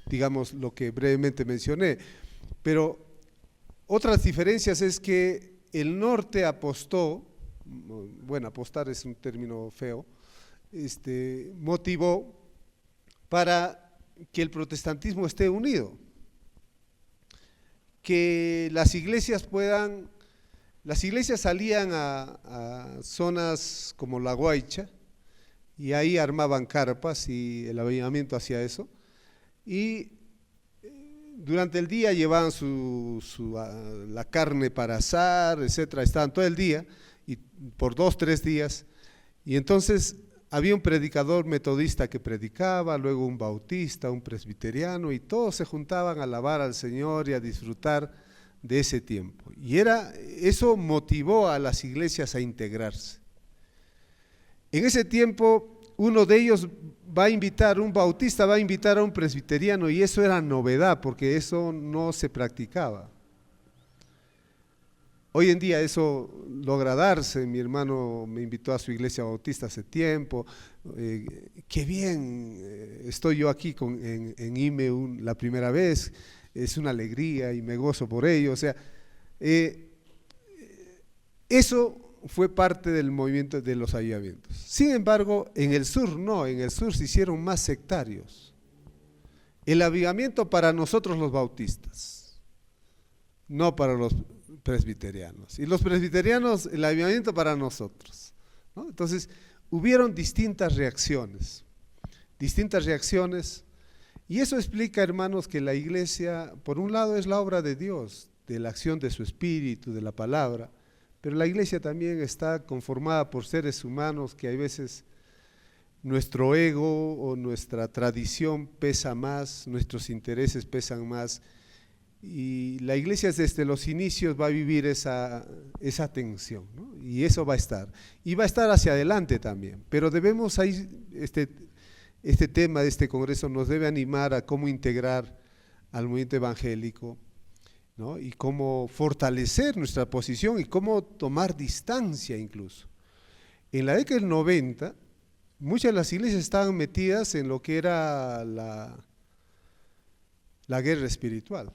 digamos, lo que brevemente mencioné. Pero otras diferencias es que el norte apostó, bueno, apostar es un término feo, motivó para que el protestantismo esté unido, que las iglesias puedan las iglesias salían a zonas como La Guaycha y ahí armaban carpas y el avivamiento hacía eso. Y durante el día llevaban la carne para asar, etcétera, estaban todo el día, y por 2, 3 días, y entonces había un predicador metodista que predicaba, luego un bautista, un presbiteriano, y todos se juntaban a alabar al Señor y a disfrutar de ese tiempo. Y eso motivó a las iglesias a integrarse. En ese tiempo, uno de ellos un bautista va a invitar a un presbiteriano, y eso era novedad, porque eso no se practicaba. Hoy en día eso logra darse. Mi hermano me invitó a su iglesia bautista hace tiempo. Qué bien, estoy yo aquí en IME la primera vez, es una alegría y me gozo por ello. O sea, eso fue parte del movimiento de los avivamientos. Sin embargo, en el sur no, en el sur se hicieron más sectarios. El avivamiento para nosotros los bautistas, no para los presbiterianos. Y los presbiterianos, el avivamiento para nosotros, ¿no? Entonces, hubieron distintas reacciones, y eso explica, hermanos, que la iglesia, por un lado, es la obra de Dios, de la acción de su espíritu, de la palabra, pero la iglesia también está conformada por seres humanos que hay veces nuestro ego o nuestra tradición pesa más, nuestros intereses pesan más, y la iglesia desde los inicios va a vivir esa tensión, ¿no? Y eso va a estar, y va a estar hacia adelante también, pero debemos ahí, este tema de este congreso nos debe animar a cómo integrar al movimiento evangélico, ¿no? Y cómo fortalecer nuestra posición y cómo tomar distancia incluso. En la década del 90, muchas de las iglesias estaban metidas en lo que era la guerra espiritual.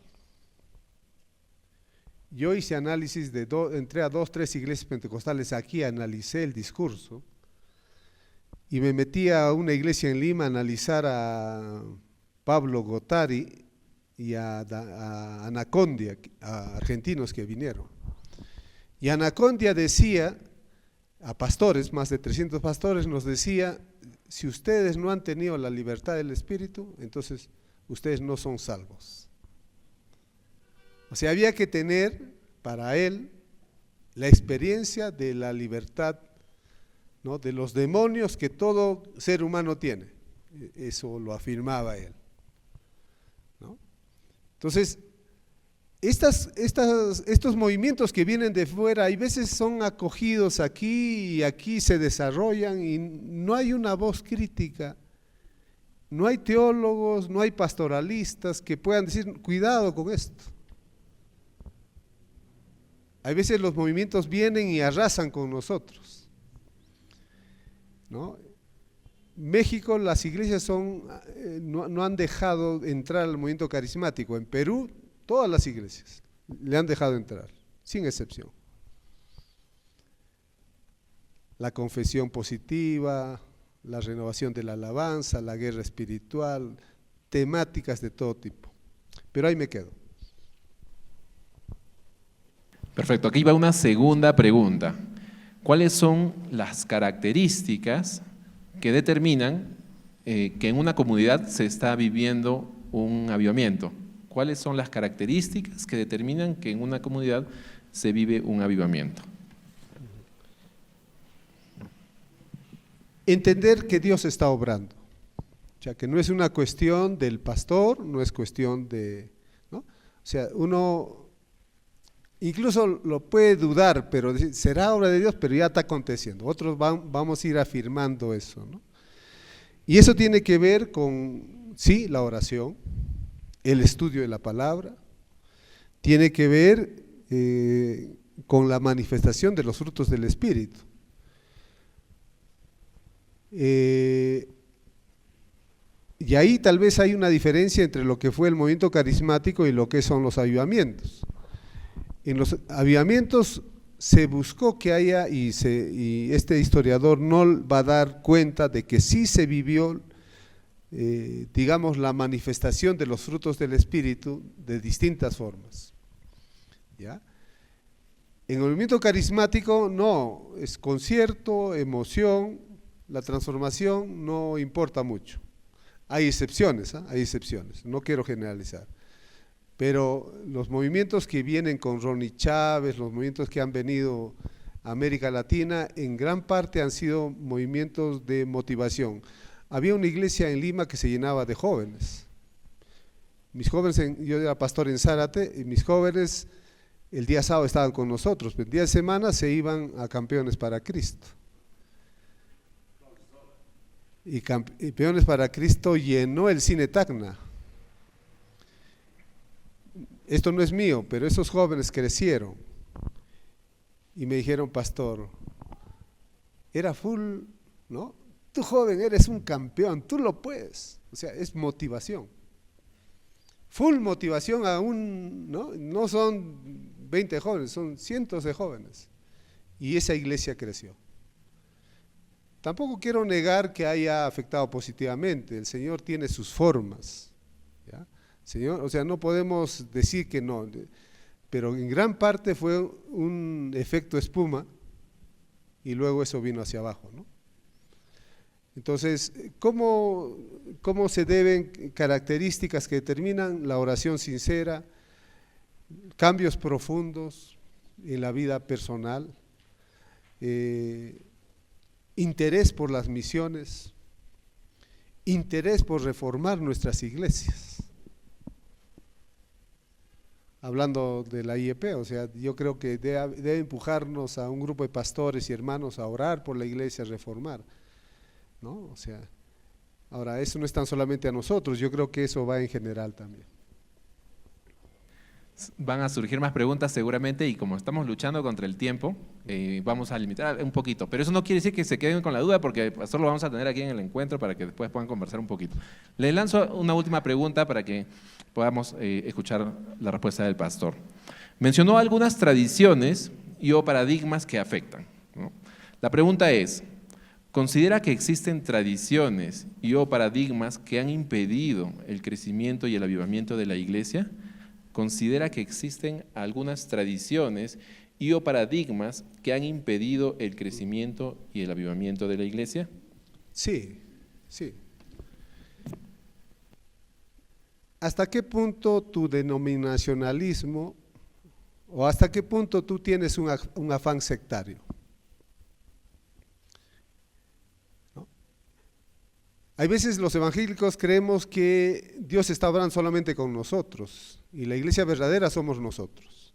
Yo hice análisis entré a 2, 3 iglesias pentecostales aquí, analicé el discurso y me metí a una iglesia en Lima a analizar a Pablo Gotari y a Anacondia, a argentinos que vinieron. Y Anacondia decía a pastores, más de 300 pastores, nos decía: si ustedes no han tenido la libertad del Espíritu, entonces ustedes no son salvos. O sea, había que tener para él la experiencia de la libertad, ¿no?, de los demonios que todo ser humano tiene. Eso lo afirmaba él, ¿no? Entonces, estos movimientos que vienen de fuera, hay veces son acogidos aquí y aquí se desarrollan y no hay una voz crítica, no hay teólogos, no hay pastoralistas que puedan decir: cuidado con esto. Hay veces los movimientos vienen y arrasan con nosotros, ¿no? México, las iglesias no han dejado entrar al movimiento carismático. En Perú, todas las iglesias le han dejado entrar, sin excepción. La confesión positiva, la renovación de la alabanza, la guerra espiritual, temáticas de todo tipo. Pero ahí me quedo. Perfecto, aquí va una segunda pregunta. ¿Cuáles son las características que determinan que en una comunidad se está viviendo un avivamiento? ¿Cuáles son las características que determinan que en una comunidad se vive un avivamiento? Entender que Dios está obrando, o sea, que no es una cuestión del pastor, no es cuestión ¿no? O sea, uno incluso lo puede dudar, pero decir, será obra de Dios, pero ya está aconteciendo. Otros vamos a ir afirmando eso, ¿no? Y eso tiene que ver con, sí, la oración, el estudio de la palabra, tiene que ver con la manifestación de los frutos del Espíritu. Y ahí tal vez hay una diferencia entre lo que fue el movimiento carismático y lo que son los avivamientos. En los avivamientos se buscó que haya, y este historiador no va a dar cuenta de que sí se vivió, digamos, la manifestación de los frutos del Espíritu de distintas formas, ¿ya? En el movimiento carismático no, es concierto, emoción, la transformación no importa mucho. Hay excepciones, hay excepciones, no quiero generalizar. Pero los movimientos que vienen con Ronnie Chávez, los movimientos que han venido a América Latina, en gran parte han sido movimientos de motivación. Había una iglesia en Lima que se llenaba de jóvenes. Mis jóvenes, yo era pastor en Zárate, y mis jóvenes el día sábado estaban con nosotros, pero el día de semana se iban a Campeones para Cristo. Y Campeones para Cristo llenó el cine Tacna. Esto no es mío, pero esos jóvenes crecieron y me dijeron, pastor, era full, ¿no? Tú joven eres un campeón, tú lo puedes. O sea, es motivación. Full motivación aún, ¿no? No son 20 jóvenes, son cientos de jóvenes. Y esa iglesia creció. Tampoco quiero negar que haya afectado positivamente. El Señor tiene sus formas, ¿ya? Señor, o sea, no podemos decir que no, pero en gran parte fue un efecto espuma y luego eso vino hacia abajo, ¿no? Entonces, ¿cómo se deben características que determinan la oración sincera, cambios profundos en la vida personal, interés por las misiones, interés por reformar nuestras iglesias? Hablando de la IEP, o sea, yo creo que debe empujarnos a un grupo de pastores y hermanos a orar por la iglesia, a reformar, ¿no? O sea, ahora eso no es tan solamente a nosotros, yo creo que eso va en general también. Van a surgir más preguntas seguramente y como estamos luchando contra el tiempo, vamos a limitar un poquito. Pero eso no quiere decir que se queden con la duda porque solo lo vamos a tener aquí en el encuentro para que después puedan conversar un poquito. Les lanzo una última pregunta para que podamos escuchar la respuesta del pastor. Mencionó algunas tradiciones y o paradigmas que afectan, ¿no? La pregunta es, ¿considera que existen tradiciones y o paradigmas que han impedido el crecimiento y el avivamiento de la iglesia? ¿Considera que existen algunas tradiciones y o paradigmas que han impedido el crecimiento y el avivamiento de la iglesia? Sí, sí. ¿Hasta qué punto tu denominacionalismo o hasta qué punto tú tienes un afán sectario? ¿No? Hay veces los evangélicos creemos que Dios está hablando solamente con nosotros y la iglesia verdadera somos nosotros.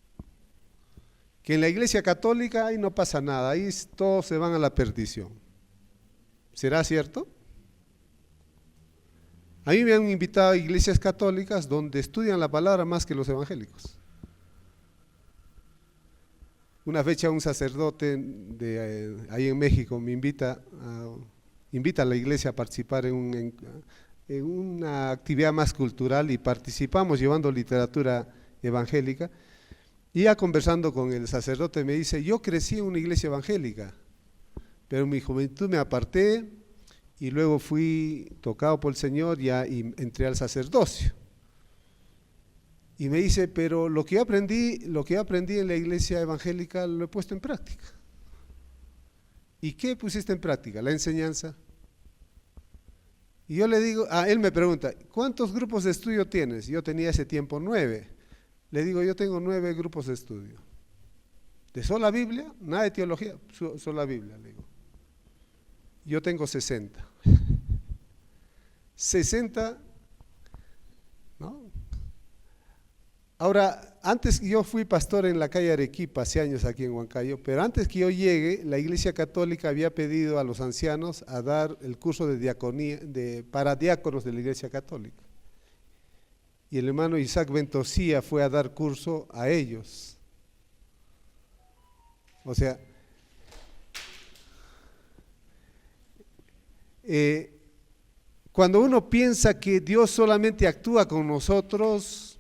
Que en la iglesia católica ahí no pasa nada, ahí todos se van a la perdición. ¿Será cierto? A mí me han invitado a iglesias católicas donde estudian la palabra más que los evangélicos. Una fecha un sacerdote ahí en México me invita a la iglesia a participar en una actividad más cultural y participamos llevando literatura evangélica. Y ya conversando con el sacerdote me dice, yo crecí en una iglesia evangélica, pero en mi juventud me aparté y luego fui tocado por el Señor y entré al sacerdocio. Y me dice, pero lo que yo aprendí en la iglesia evangélica lo he puesto en práctica. ¿Y qué pusiste en práctica? La enseñanza. Y yo le digo, él me pregunta, ¿cuántos grupos de estudio tienes? Yo tenía ese tiempo 9. Le digo, yo tengo 9 grupos de estudio. ¿De sola Biblia? Nada de teología, sola Biblia, le digo. Yo tengo 60. 60, ¿no? Ahora, antes yo fui pastor en la calle Arequipa, hace años aquí en Huancayo, pero antes que yo llegue, la Iglesia Católica había pedido a los ancianos a dar el curso de diaconía para diáconos de la Iglesia Católica. Y el hermano Isaac Ventosía fue a dar curso a ellos. O sea, cuando uno piensa que Dios solamente actúa con nosotros,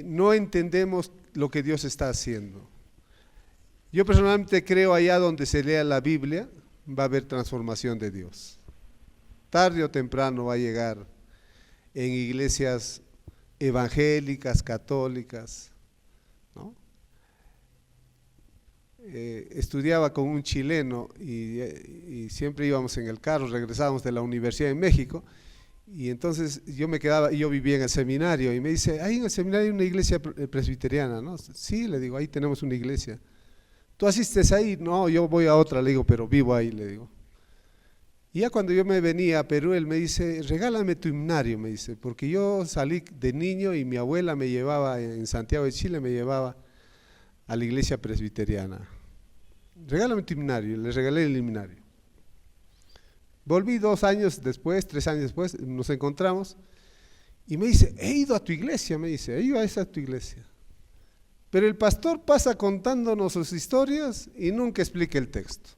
no entendemos lo que Dios está haciendo. Yo personalmente creo allá donde se lea la Biblia va a haber transformación de Dios. Tarde o temprano va a llegar en iglesias evangélicas, católicas, ¿no? estudiaba con un chileno y siempre íbamos en el carro, regresábamos de la universidad en México, y entonces yo vivía en el seminario, y me dice, ahí en el seminario hay una iglesia presbiteriana, ¿no? Sí, le digo, ahí tenemos una iglesia. ¿Tú asistes ahí? No, yo voy a otra, le digo, pero vivo ahí, le digo. Y ya cuando yo me venía a Perú, él me dice, regálame tu himnario, me dice, porque yo salí de niño y mi abuela me llevaba, en Santiago de Chile, me llevaba a la iglesia presbiteriana. Regálame tu himnario, le regalé el himnario. Volví 2 años después, 3 años después, nos encontramos y me dice, he ido a tu iglesia, me dice, he ido a esa tu iglesia. Pero el pastor pasa contándonos sus historias y nunca explica el texto.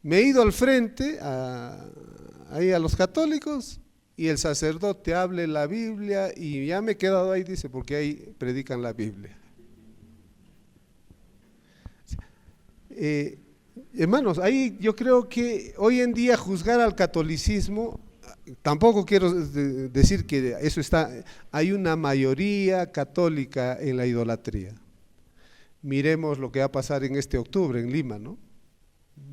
Me he ido al frente, ahí a los católicos, y el sacerdote hable la Biblia y ya me he quedado ahí, dice, porque ahí predican la Biblia. Hermanos, ahí yo creo que hoy en día juzgar al catolicismo, tampoco quiero decir que eso hay una mayoría católica en la idolatría. Miremos lo que va a pasar en este octubre en Lima, ¿no?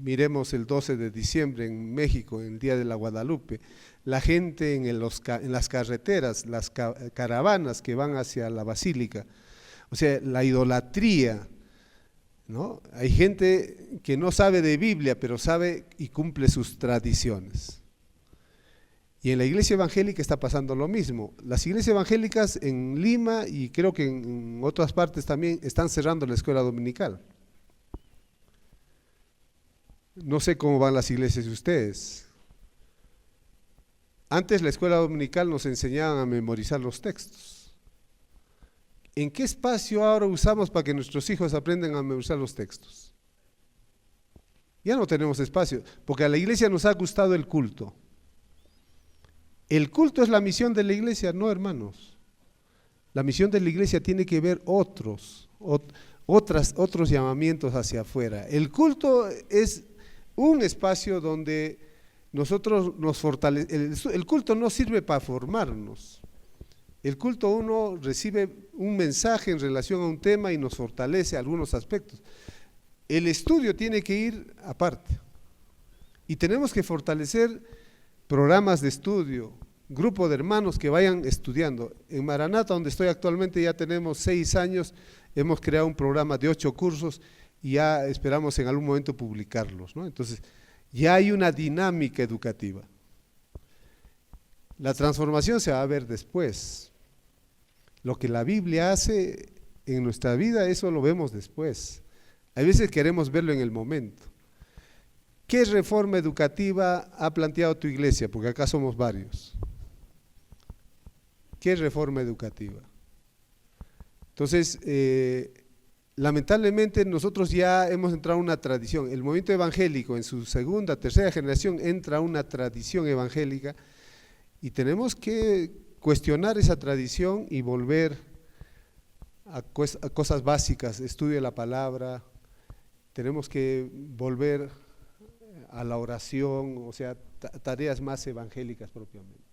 Miremos el 12 de diciembre en México, en el Día de la Guadalupe, la gente en las carreteras, las caravanas que van hacia la basílica, o sea, la idolatría, ¿no? Hay gente que no sabe de Biblia, pero sabe y cumple sus tradiciones. Y en la iglesia evangélica está pasando lo mismo. Las iglesias evangélicas en Lima y creo que en otras partes también están cerrando la escuela dominical. No sé cómo van las iglesias de ustedes. Antes la escuela dominical nos enseñaban a memorizar los textos. ¿En qué espacio ahora usamos para que nuestros hijos aprendan a memorizar los textos? Ya no tenemos espacio, porque a la iglesia nos ha gustado el culto. ¿El culto es la misión de la iglesia? No, hermanos. La misión de la iglesia tiene que ver otros llamamientos hacia afuera. El culto es un espacio donde nosotros nos fortalecemos. El culto no sirve para formarnos. El culto uno recibe un mensaje en relación a un tema y nos fortalece algunos aspectos. El estudio tiene que ir aparte. Y tenemos que fortalecer programas de estudio, grupo de hermanos que vayan estudiando. En Maranata, donde estoy actualmente, ya tenemos 6 años, hemos creado un programa de 8 cursos y ya esperamos en algún momento publicarlos, ¿no? Entonces, ya hay una dinámica educativa. La transformación se va a ver después. Lo que la Biblia hace en nuestra vida, eso lo vemos después. A veces queremos verlo en el momento. ¿Qué reforma educativa ha planteado tu iglesia? Porque acá somos varios. ¿Qué reforma educativa? Entonces, lamentablemente nosotros ya hemos entrado a una tradición. El movimiento evangélico en su segunda, tercera generación entra a una tradición evangélica y tenemos que cuestionar esa tradición y volver a cosas básicas, estudio de la palabra, tenemos que volver a la oración, o sea, tareas más evangélicas propiamente.